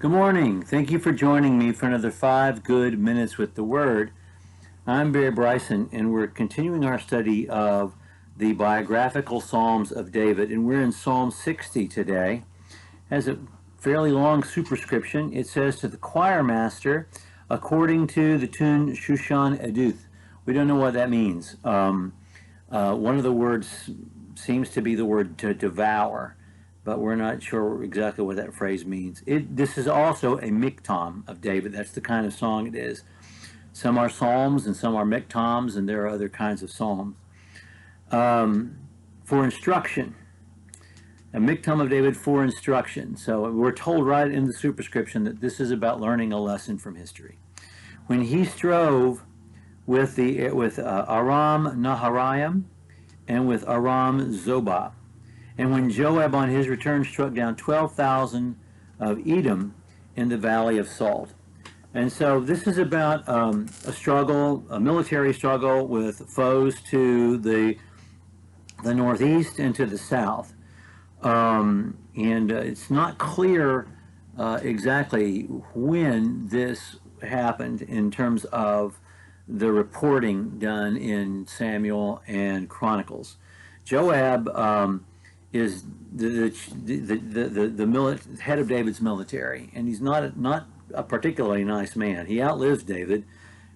Good morning. Thank you for joining me for another 5 good minutes with the Word. I'm Barry Bryson, and we're continuing our study of the biographical Psalms of David, and we're in Psalm 60 today. It has a fairly long superscription. It says, "To the choir master, according to the tune Shushan Eduth." We don't know what that means. One of the words seems to be the word to devour, but we're not sure exactly what that phrase means. This is also a miktam of David. That's the kind of song it is. Some are psalms and some are miktams, and there are other kinds of psalms. For instruction, a miktam of David for instruction. So we're told right in the superscription that this is about learning a lesson from history. When he strove with Aram Naharaim and with Aram Zobah, and when Joab on his return struck down 12,000 of Edom in the Valley of Salt. And so this is about a struggle, a military struggle with foes to the northeast and to the south. It's not clear exactly when this happened in terms of the reporting done in Samuel and Chronicles. Joab is the head of David's military, and he's not a particularly nice man. He outlives David,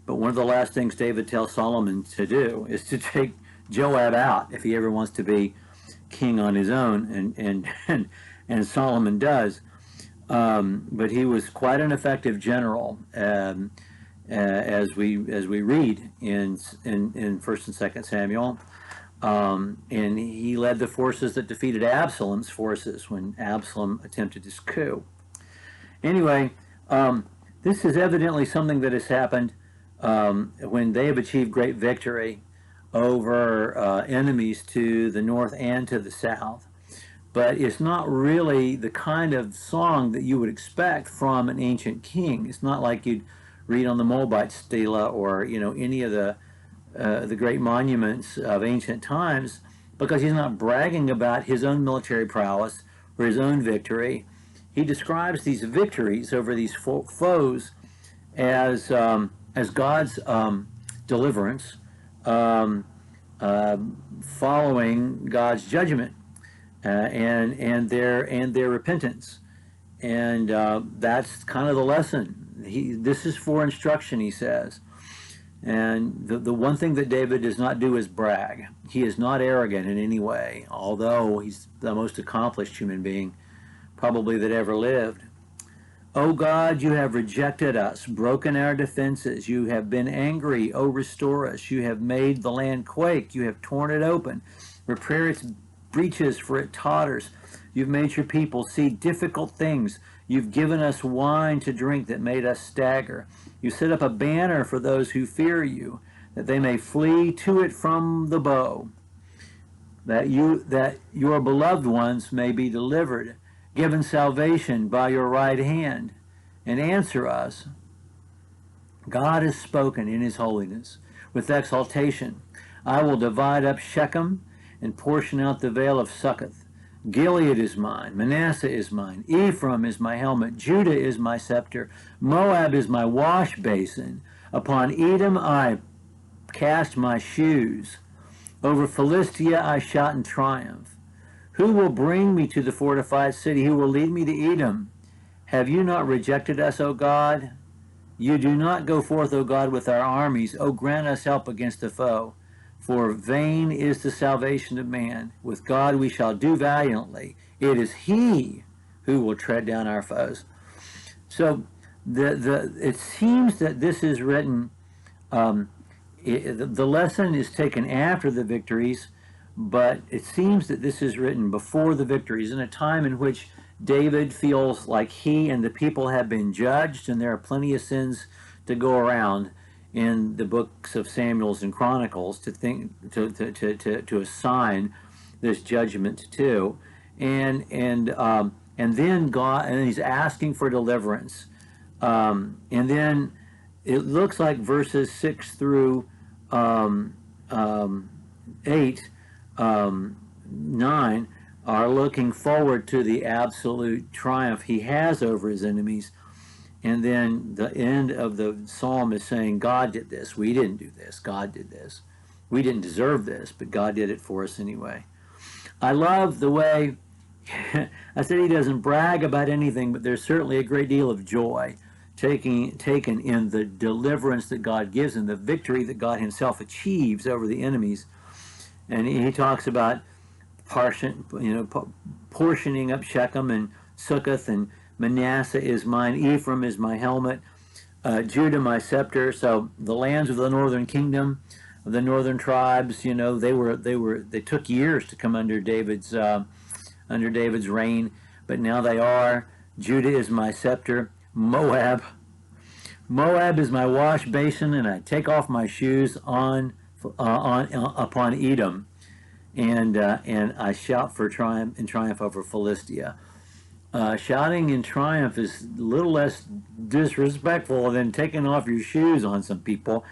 but one of the last things David tells Solomon to do is to take Joab out if he ever wants to be king on his own, and Solomon does. But he was quite an effective general, as we read in 1st and 2nd Samuel. And he led the forces that defeated Absalom's forces when Absalom attempted his coup. Anyway, this is evidently something that has happened when they have achieved great victory over enemies to the north and to the south. But it's not really the kind of song that you would expect from an ancient king. It's not like you'd read on the Moabite stela or any of the great monuments of ancient times, because he's not bragging about his own military prowess or his own victory. He describes these victories over these foes as God's deliverance, following God's judgment and their repentance, and that's kind of the lesson. This is for instruction, he says. And the one thing that David does not do is brag. He is not arrogant in any way, although he's the most accomplished human being probably that ever lived. O God, you have rejected us, broken our defenses. You have been angry. O restore us. You have made the land quake. You have torn it open. Repair its breaches, for it totters. You've made your people see difficult things. You've given us wine to drink that made us stagger. You set up a banner for those who fear you, that they may flee to it from the bow, that your beloved ones may be delivered, given salvation by your right hand, and answer us. God has spoken in his holiness with exaltation. I will divide up Shechem and portion out the vale of Succoth. Gilead is mine, Manasseh is mine, Ephraim is my helmet, Judah is my scepter, Moab is my wash basin. Upon Edom I cast my shoes. Over Philistia I shot in triumph. Who will bring me to the fortified city? Who will lead me to Edom? Have you not rejected us, O God? You do not go forth, O God, with our armies. O grant us help against the foe. For vain is the salvation of man. With God we shall do valiantly. It is he who will tread down our foes. So it seems that this is written, the lesson is taken after the victories, but it seems that this is written before the victories, in a time in which David feels like he and the people have been judged, and there are plenty of sins to go around in the books of Samuels and Chronicles to assign this judgment to, and then God, and he's asking for deliverance, and then it looks like verses 6 through 8, 9 are looking forward to the absolute triumph he has over his enemies. And then the end of the psalm is saying, God did this. We didn't do this. God did this. We didn't deserve this, but God did it for us anyway. I love the way I said he doesn't brag about anything, but there's certainly a great deal of joy taken in the deliverance that God gives and the victory that God himself achieves over the enemies. And he talks about portioning up Shechem and Succoth, and Manasseh is mine, Ephraim is my helmet, Judah my scepter. So the lands of the northern kingdom, of the northern tribes, they took years to come under David's reign, but now they are. Judah is my scepter. Moab is my wash basin, and I take off my shoes upon Edom, and I shout for triumph over Philistia. Shouting in triumph is a little less disrespectful than taking off your shoes on some people.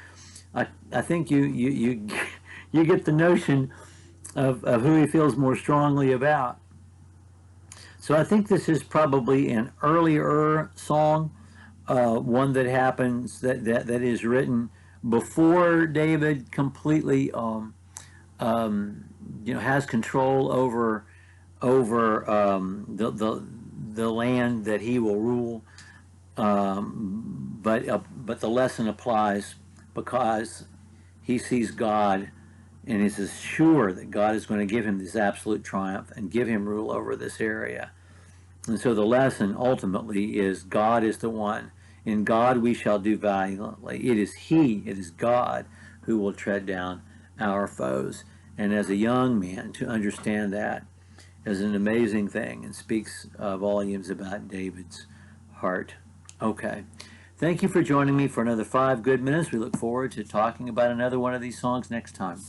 I think you get the notion of who he feels more strongly about. So I think this is probably an earlier song, one that happens that is written before David completely has control over the land that he will rule. But the lesson applies because he sees God and is sure that God is going to give him this absolute triumph and give him rule over this area. And so the lesson ultimately is God is the one. In God we shall do valiantly. It is God who will tread down our foes. And as a young man, to understand that is an amazing thing and speaks volumes about David's heart. Okay. Thank you for joining me for another 5 good minutes. We look forward to talking about another one of these songs next time.